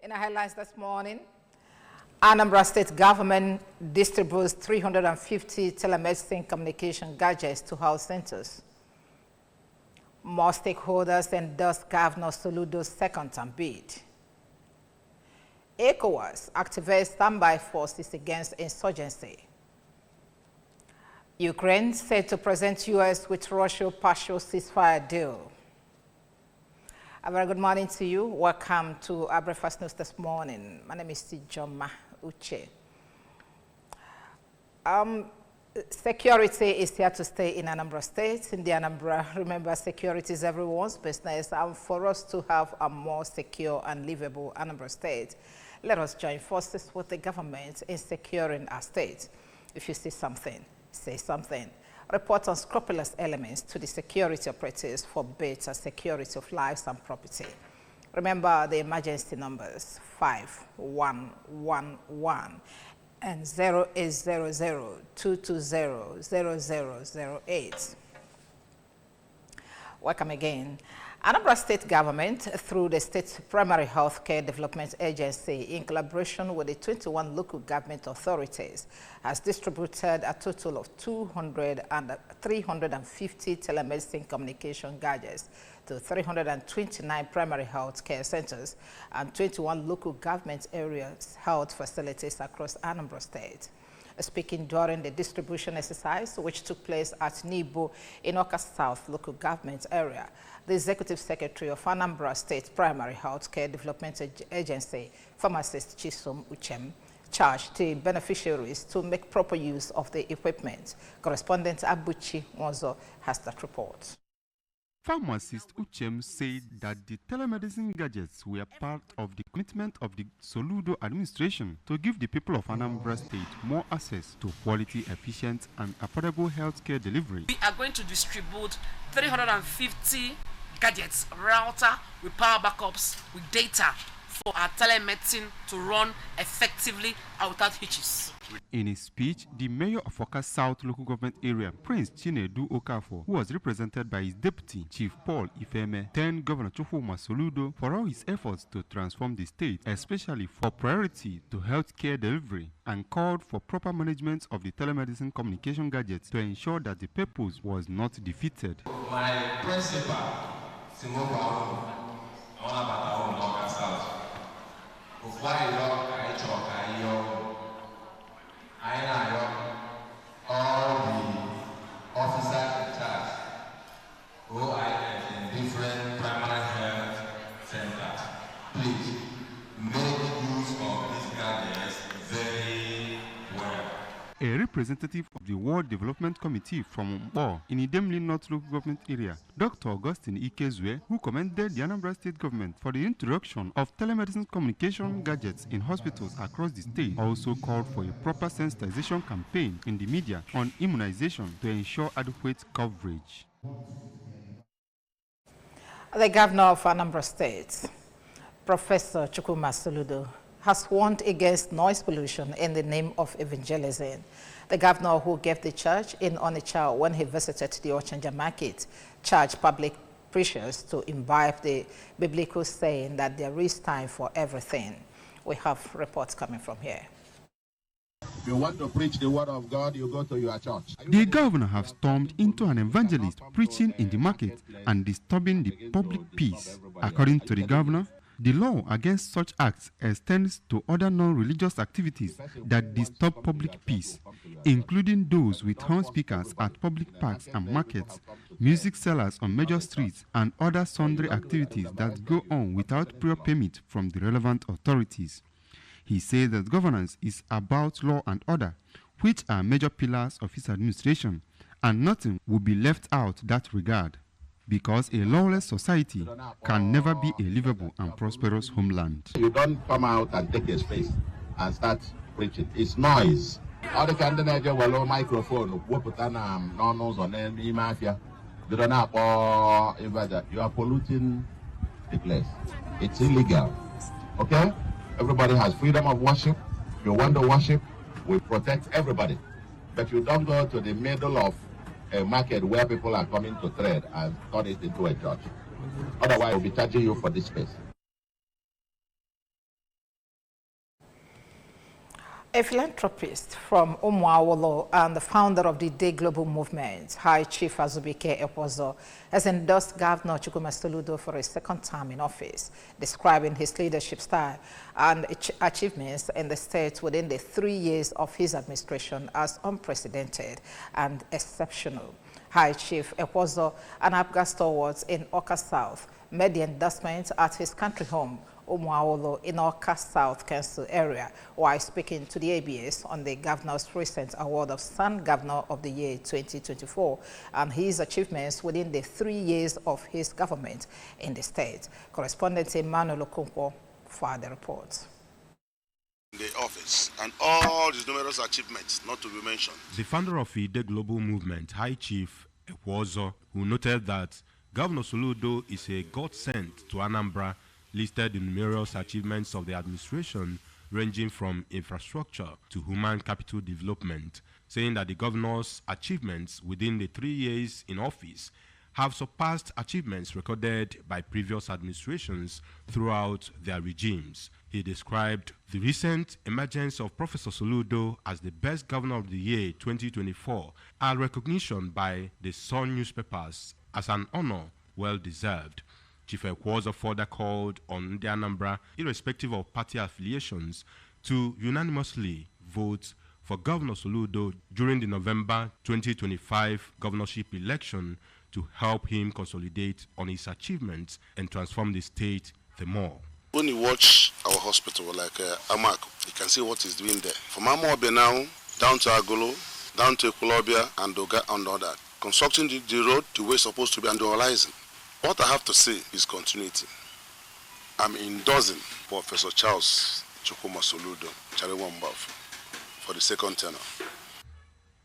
In our headlines this morning, Anambra State government distributes 350 telemedicine communication gadgets to health centers. More stakeholders endorse Governor Soludo's second-term bid. ECOWAS activates standby forces against insurgency. Ukraine said to present U.S. with Russia partial ceasefire deal. A very good morning to you. Welcome to our breakfast news this morning. My name is Tijoma Uche. Security is here to stay in Anambra State. In the Anambra, remember, security is everyone's business. And for us to have a more secure and livable Anambra State, let us join forces with the government in securing our state. If you see something, say something. Report unscrupulous elements to the security operatives for better security of lives and property. Remember the emergency numbers 5111 and 0800-220-0008. Welcome again. Anambra State Government, through the State Primary Healthcare Development Agency, in collaboration with the 21 local government authorities, has distributed a total of 350 telemedicine communication gadgets to 329 primary health care centers and 21 local government areas health facilities across Anambra State. Speaking during the distribution exercise, which took place at Nibo in Oka South local government area, the Executive Secretary of Anambra State Primary Health Care Development Agency, Pharmacist Chisom Uchem, charged the beneficiaries to make proper use of the equipment. Correspondent Abuchi Mozo has that report. Pharmacist Uchem said that the telemedicine gadgets were part of the commitment of the Soludo administration to give the people of Anambra State more access to quality, efficient, and affordable healthcare delivery. We are going to distribute 350 gadgets, router with power backups, with data for our telemedicine to run effectively and without hitches. In his speech, the mayor of Oka South local government area, Prince Chinedu Okafor, who was represented by his deputy, Chief Paul Ifeme, thanked Governor Chukwuma Soludo for all his efforts to transform the state, especially for priority to healthcare delivery, and called for proper management of the telemedicine communication gadgets to ensure that the purpose was not defeated. My principal, Oka South, all the officers in charge who are in different primary health centers, please make use of these gadgets very well. A representative of the World Development Committee from Mbo in Idemli North local government area, Dr. Augustine Ikezue, who commended the Anambra State government for the introduction of telemedicine communication gadgets in hospitals across the state, also called for a proper sensitization campaign in the media on immunization to ensure adequate coverage. The governor of Anambra State, Professor Chukwuma Soludo, has warned against noise pollution in the name of evangelism. The governor, who gave the charge in Onitsha when he visited the Ochanja market, charged public preachers to imbibe the biblical saying that there is time for everything. We have reports coming from here. If you want to preach the word of God, you go to your church. The governor has stormed into an evangelist preaching in the market and disturbing the public peace. According to the governor, the law against such acts extends to other non-religious activities that disturb public peace, including those with horn speakers at public parks and markets, music sellers on major streets, and other sundry activities that go on without prior permit from the relevant authorities. He said that governance is about law and order, which are major pillars of his administration, and nothing will be left out that regard, because a lawless society can never be a livable and prosperous homeland. You don't come out and take a space and start preaching. It's noise. All the candidates will microphone, you are polluting the place. It's illegal. Okay? Everybody has freedom of worship. You want to worship, we protect everybody. But you don't go to the middle of a market where people are coming to trade and turn it into a church. Otherwise, we'll be charging you for this space. A philanthropist from Umuawolo and the founder of the Day Global Movement, High Chief Azubike Ekwozo, has endorsed Governor Chukwuma Soludo for a second term in office, describing his leadership style and achievements in the state within the 3 years of his administration as unprecedented and exceptional. High Chief Ekwozo, an Anambra stalwart in Awka South, made the endorsement at his country home, Umuawolo, in Awka South Council area, while speaking to the ABS on the governor's recent award of Sun Governor of the Year 2024 and his achievements within the 3 years of his government in the state. Correspondent Emmanuel Okonkwo for the report. The office and all these numerous achievements not to be mentioned. The founder of the Global Movement, High Chief Ekwozo, who noted that Governor Soludo is a godsend to Anambra, listed the numerous achievements of the administration ranging from infrastructure to human capital development, saying that the governor's achievements within the 3 years in office have surpassed achievements recorded by previous administrations throughout their regimes. He described the recent emergence of Professor Soludo as the best governor of the year 2024 and recognition by the Sun newspapers as an honor well deserved. Chief Ekwozo further called on the Anambra, irrespective of party affiliations, to unanimously vote for Governor Soludo during the November 2025 governorship election to help him consolidate on his achievements and transform the state the more. When you watch our hospital like Amak, you can see what he's doing there. From Amobe now, down to Agolo, down to Ekulobia and Doga and all that. Constructing the road the way it's supposed to be and the horizon. What I have to say is continuity. I'm endorsing Professor Charles Chukwuma Soludo, for the second tenure.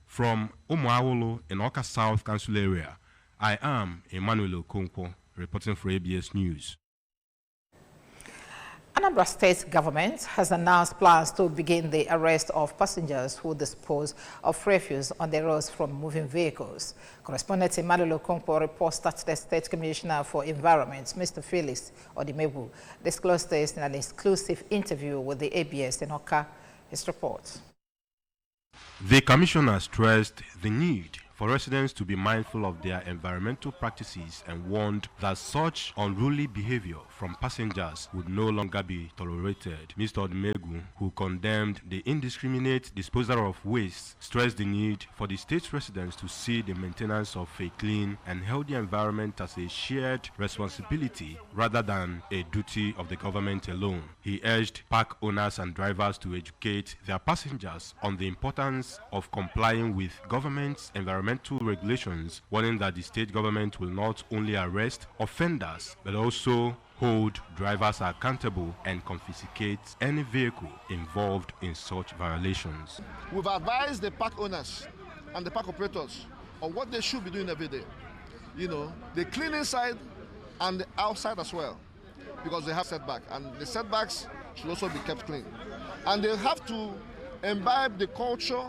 From Umuawolo in Awka South Council area, I am Emmanuel Okonkwo, reporting for ABS News. Anambra State government has announced plans to begin the arrest of passengers who dispose of refuse on the roads from moving vehicles. Correspondent Emmanuel Okonkwo reports that the State Commissioner for Environment, Mr. Felix Odimebu, disclosed this in an exclusive interview with the ABS in Awka. His report. The Commissioner stressed the need for residents to be mindful of their environmental practices and warned that such unruly behavior from passengers would no longer be tolerated. Mr. Odumegu, who condemned the indiscriminate disposal of waste, stressed the need for the state's residents to see the maintenance of a clean and healthy environment as a shared responsibility rather than a duty of the government alone. He urged park owners and drivers to educate their passengers on the importance of complying with government's environmental regulations, warning that the state government will not only arrest offenders but also hold drivers accountable and confiscate any vehicle involved in such violations. We've advised the park owners and the park operators on what they should be doing every day. You know, the cleaning side and the outside as well, because they have setback, and the setbacks should also be kept clean. And they have to imbibe the culture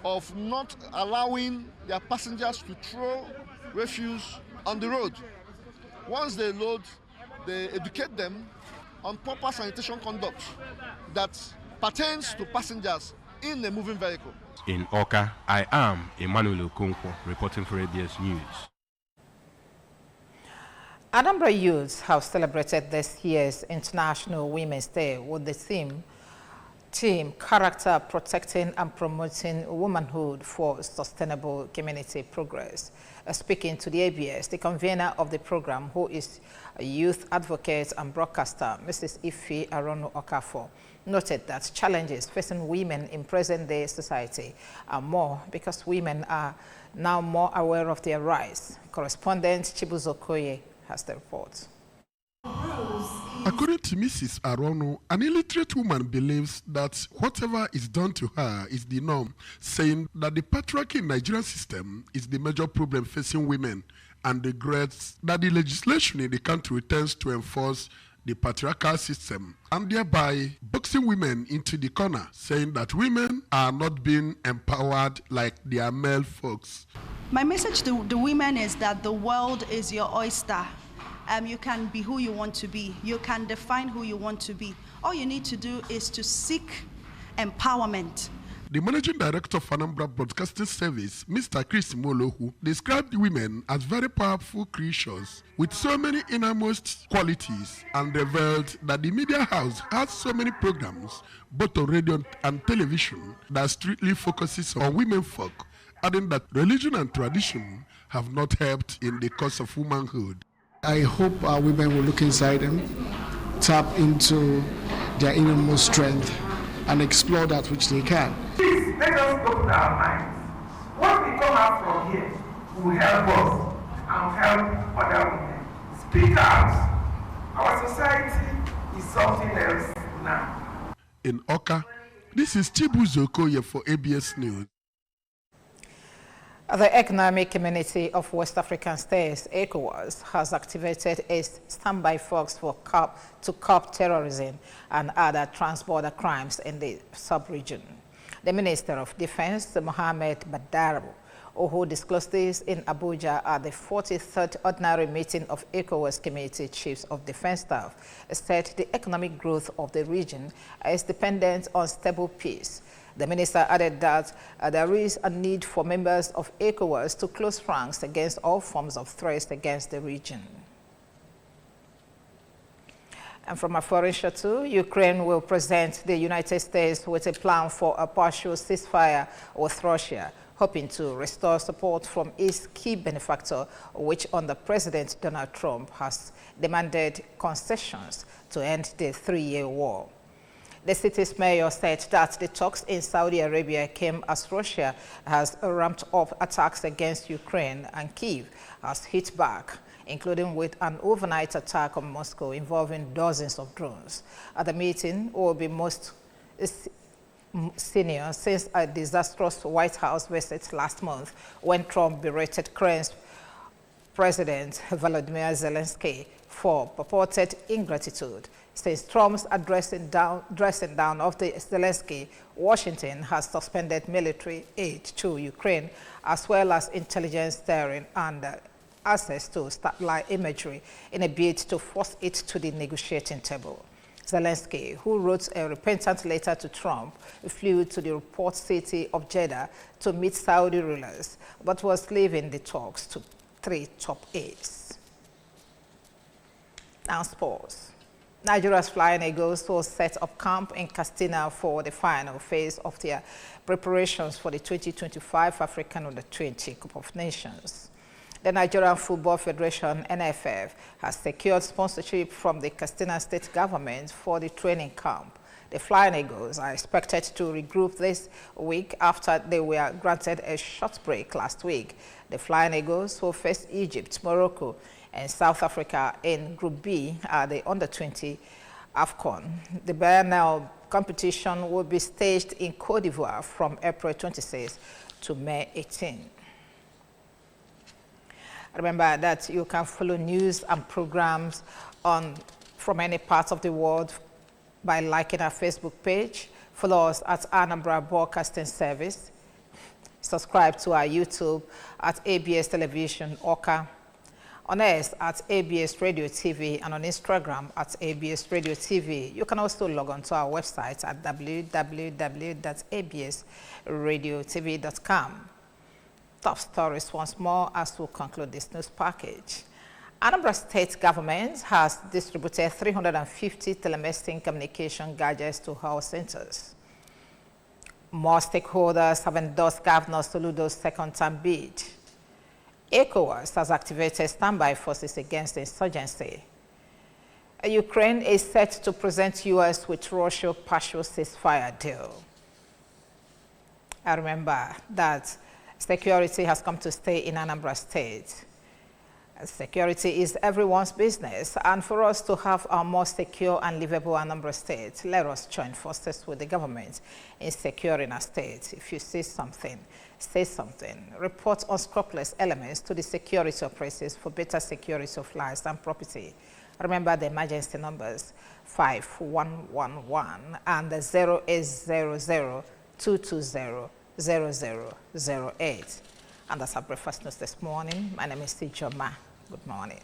of not allowing their passengers to throw refuse on the road. Once they load, they educate them on proper sanitation conduct that pertains to passengers in a moving vehicle. In Awka, I am Emmanuel Okonkwo, reporting for ABS News. Anambra youths have celebrated this year's International Women's Day with the theme Character Protecting and Promoting Womanhood for Sustainable Community Progress. Speaking to the ABS, the convener of the program, who is a youth advocate and broadcaster, Mrs. Ife Aronu Okafor, noted that challenges facing women in present-day society are more because women are now more aware of their rights. Correspondent Chibuzo Koye has the report. According to Mrs. Aronu, an illiterate woman believes that whatever is done to her is the norm, saying that the patriarchy in Nigerian system is the major problem facing women and regrets that the legislation in the country tends to enforce the patriarchal system and thereby boxing women into the corner, saying that women are not being empowered like their male folks. My message to the women is that the world is your oyster. You can be who you want to be. You can define who you want to be. All you need to do is to seek empowerment. The Managing Director of Anambra Broadcasting Service, Mr. Chris Molohu, described women as very powerful creatures with so many innermost qualities and revealed that the media house has so many programs, both on radio and television, that strictly focuses on women folk, adding that religion and tradition have not helped in the cause of womanhood. I hope our women will look inside them, tap into their innermost strength, and explore that which they can. Please, let us open our minds. What we come out from here will help us and help other women. Speak out. Our society is something else now. In Oka, this is Chibuzo Okoye for ABS News. The Economic Community of West African States, ECOWAS, has activated a standby force to curb terrorism and other transborder crimes in the sub-region. The Minister of Defense, Mohamed Badar, who disclosed this in Abuja at the 43rd Ordinary Meeting of ECOWAS Committee Chiefs of Defense Staff, said the economic growth of the region is dependent on stable peace. The minister added that there is a need for members of ECOWAS to close ranks against all forms of threats against the region. And from a foreign issue too, Ukraine will present the United States with a plan for a partial ceasefire with Russia, hoping to restore support from its key benefactor, which under President Donald Trump has demanded concessions to end the 3-year war. The city's mayor said that the talks in Saudi Arabia came as Russia has ramped up attacks against Ukraine and Kyiv has hit back, including with an overnight attack on Moscow involving dozens of drones. At the meeting will be most senior since a disastrous White House visit last month when Trump berated Ukraine's President Volodymyr Zelensky for purported ingratitude. Since Trump's dressing down of the Zelensky, Washington has suspended military aid to Ukraine, as well as intelligence sharing and access to satellite imagery in a bid to force it to the negotiating table. Zelensky, who wrote a repentant letter to Trump, flew to the port city of Jeddah to meet Saudi rulers, but was leaving the talks to 3 top aides. Now sports. Nigeria's Flying Eagles will set up camp in Katsina for the final phase of their preparations for the 2025 African Under-20 Cup of Nations. The Nigerian Football Federation, NFF, has secured sponsorship from the Katsina state government for the training camp. The Flying Eagles are expected to regroup this week after they were granted a short break last week. The Flying Eagles will face Egypt, Morocco, and South Africa in Group B at the Under-20 AFCON. The biennial competition will be staged in Côte d'Ivoire from April 26 to May 18. Remember that you can follow news and programs from any part of the world by liking our Facebook page. Follow us at Anambra Broadcasting Service. Subscribe to our YouTube at ABS Television Oka. On X at ABS Radio TV and on Instagram at ABS Radio TV. You can also log on to our website at www.absradiotv.com. Top stories once more as we conclude this news package. Anambra State government has distributed 350 telemedicine communication gadgets to health centers. More stakeholders have endorsed Governor Soludo's second-term bid. ECOWAS has activated standby forces against insurgency. Ukraine is set to present U.S. with Russia partial ceasefire deal. I remember that security has come to stay in Anambra State. Security is everyone's business, and for us to have a more secure and livable Anambra State, let us join forces with the government in securing our state. If you see something, say something. Report unscrupulous elements to the security operatives for better security of lives and property. Remember the emergency numbers 5111 and the 0800-220-0008. And that's our breakfast news this morning. My name is Sijoma. Good morning.